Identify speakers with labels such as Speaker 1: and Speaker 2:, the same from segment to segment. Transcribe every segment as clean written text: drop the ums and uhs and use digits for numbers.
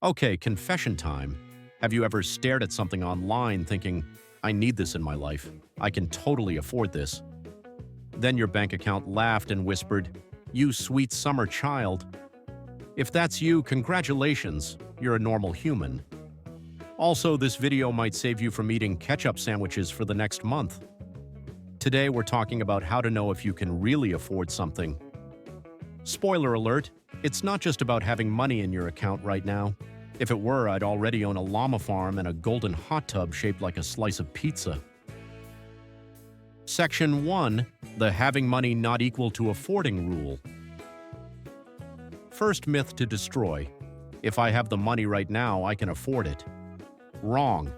Speaker 1: Okay, confession time. Have you ever stared at something online thinking, I need this in my life. I can totally afford this. Then your bank account laughed and whispered, you sweet summer child. If that's you, congratulations, you're a normal human. Also, this video might save you from eating ketchup sandwiches for the next month. Today, we're talking about how to know if you can really afford something. Spoiler alert, it's not just about having money in your account right now. If it were, I'd already own a llama farm and a golden hot tub shaped like a slice of pizza. Section 1. The having money not equal to affording rule. First myth to destroy. If I have the money right now, I can afford it. Wrong.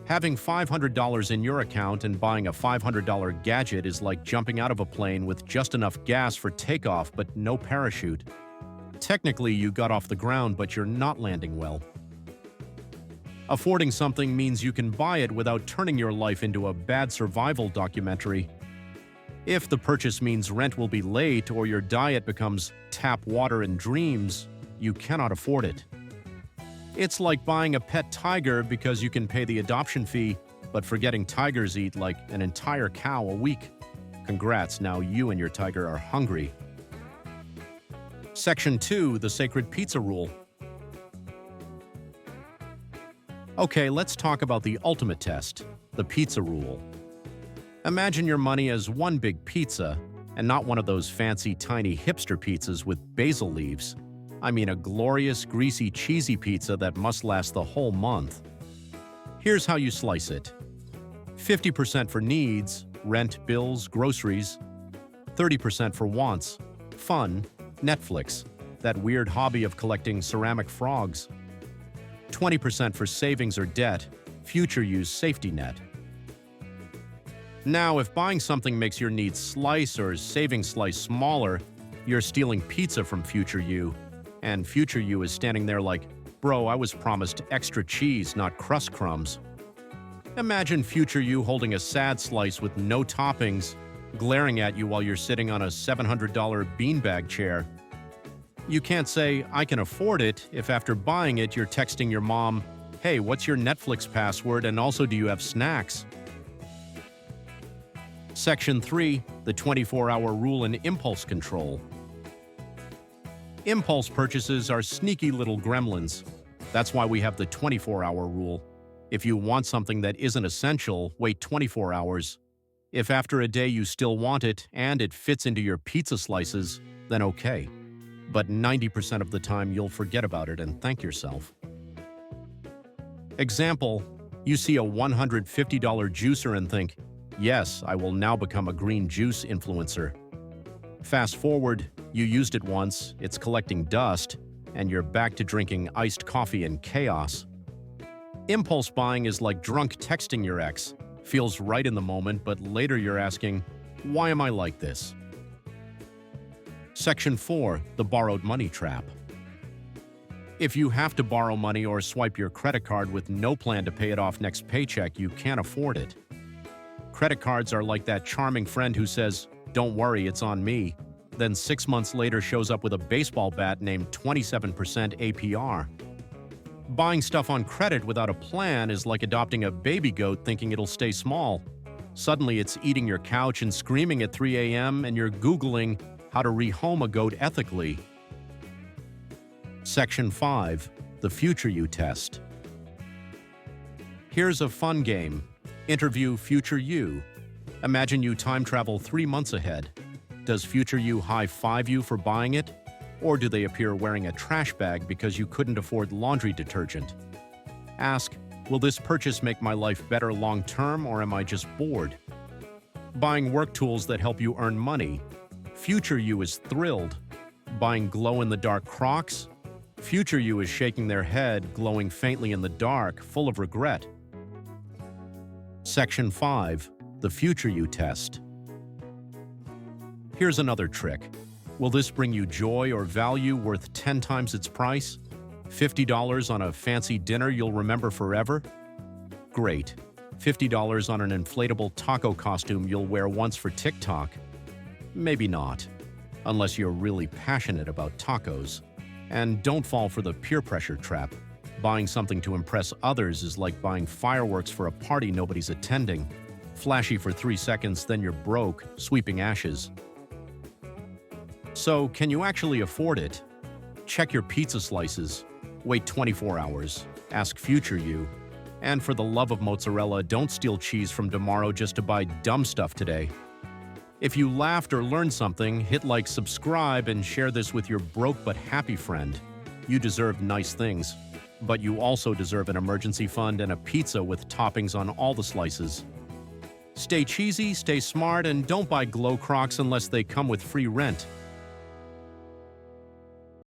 Speaker 1: Having $500 in your account and buying a $500 gadget is like jumping out of a plane with just enough gas for takeoff but no parachute. Technically, you got off the ground, but you're not landing well. Affording something means you can buy it without turning your life into a bad survival documentary. If the purchase means rent will be late or your diet becomes tap water and dreams, you cannot afford it. It's like buying a pet tiger because you can pay the adoption fee, but forgetting tigers eat like an entire cow a week. Congrats, now you and your tiger are hungry. Section 2. The Sacred Pizza Rule. Okay, let's talk about the ultimate test, the pizza rule. Imagine your money as one big pizza, and not one of those fancy tiny hipster pizzas with basil leaves. I mean a glorious, greasy, cheesy pizza that must last the whole month. Here's how you slice it. 50% for needs, rent, bills, groceries. 30% for wants, fun, Netflix, that weird hobby of collecting ceramic frogs. 20% for savings or debt, future use safety net. Now, if buying something makes your needs slice or savings slice smaller, you're stealing pizza from future you, and future you is standing there like, bro, I was promised extra cheese, not crust crumbs. Imagine future you holding a sad slice with no toppings, glaring at you while you're sitting on a $700 beanbag chair. You can't say, I can afford it, if after buying it you're texting your mom, hey, what's your Netflix password and also do you have snacks? Section 3. The 24-hour rule and impulse control. Impulse purchases are sneaky little gremlins. That's why we have the 24-hour rule. If you want something that isn't essential, wait 24 hours. If after a day you still want it and it fits into your pizza slices, then okay. But 90% of the time you'll forget about it and thank yourself. Example, you see a $150 juicer and think, yes, I will now become a green juice influencer. Fast forward, you used it once, it's collecting dust, and you're back to drinking iced coffee and chaos. Impulse buying is like drunk texting your ex. Feels right in the moment, but later you're asking, why am I like this? Section 4. The borrowed money trap. If you have to borrow money or swipe your credit card with no plan to pay it off next paycheck, you can't afford it. Credit cards are like that charming friend who says, don't worry, it's on me, then 6 months later shows up with a baseball bat named 27% APR. Buying stuff on credit without a plan is like adopting a baby goat thinking it'll stay small. Suddenly it's eating your couch and screaming at 3 a.m. and you're Googling how to rehome a goat ethically. Section 5. The Future You Test. Here's a fun game. Interview future you. Imagine you time travel 3 months ahead. Does future you high-five you for buying it? Or do they appear wearing a trash bag because you couldn't afford laundry detergent? Ask, will this purchase make my life better long-term or am I just bored? Buying work tools that help you earn money. Future you is thrilled. Buying glow-in-the-dark Crocs? Future you is shaking their head, glowing faintly in the dark, full of regret. Section 5. The Future You Test. Here's another trick. Will this bring you joy or value worth 10 times its price? $50 on a fancy dinner you'll remember forever? Great. $50 on an inflatable taco costume you'll wear once for TikTok? Maybe not, unless you're really passionate about tacos. And don't fall for the peer pressure trap. Buying something to impress others is like buying fireworks for a party nobody's attending. Flashy for 3 seconds, then you're broke, sweeping ashes. So, can you actually afford it? Check your pizza slices. Wait 24 hours. Ask future you. And for the love of mozzarella, don't steal cheese from tomorrow just to buy dumb stuff today. If you laughed or learned something, hit like, subscribe, and share this with your broke but happy friend. You deserve nice things, but you also deserve an emergency fund and a pizza with toppings on all the slices. Stay cheesy, stay smart, and don't buy Glow Crocs unless they come with free rent.